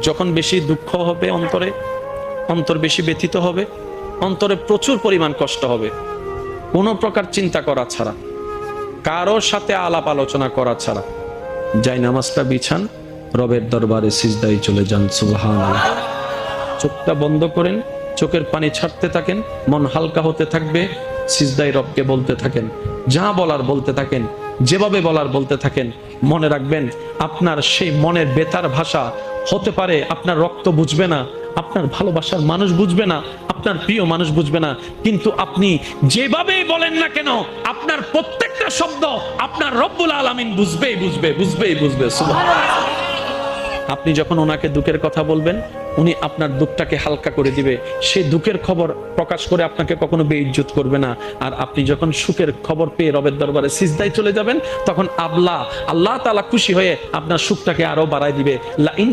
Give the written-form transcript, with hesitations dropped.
যখন বেশি দুঃখ হবে অন্তরে, অন্তর বেশি ব্যথিত হবে, অন্তরে প্রচুর পরিমাণ কষ্ট হবে, কোনো প্রকার চিন্তা করা ছাড়া, কারোর সাথে আলাপ আলোচনা করা ছাড়া যাই নামাজটা বিছান, রবের দরবারে সিজদায় চলে যান। সুবহানাল্লাহ। চোখটা বন্ধ করেন, চোখের পানি ছাড়তে থাকেন, মন হালকা হতে থাকবে, সিজদায় রবকে বলতে থাকেন, যা বলার বলতে থাকেন, যেভাবে বলার বলতে থাকেন। মনে রাখবেন, আপনার সেই মনের বেতার ভাষা হতে পারে আপনার রক্ত বুঝবে না, আপনার ভালোবাসার মানুষ বুঝবে না, আপনার প্রিয় মানুষ বুঝবে না, কিন্তু আপনি যেভাবেই বলেন না কেন, আপনার প্রত্যেকটা শব্দ আপনার রব্বুল আলামিন বুঝবেই বুঝবে। সুবহানাল্লাহ। আপনি যখন ওনাকে দুঃখের কথা বলবেন, উনি আপনার দুঃখটাকে হালকা করে দিবে, সেই দুঃখের খবর প্রকাশ করে আপনাকে কখনো বেইজ্জত করবে না। আর আপনি যখন সুখের খবর পেয়ে রবের দরবারে সিজদায় চলে যাবেন, তখন আল্লাহ তাআলা খুশি হয়ে আপনার সুখটাকে আরো বাড়ায় দিবে। লা ইন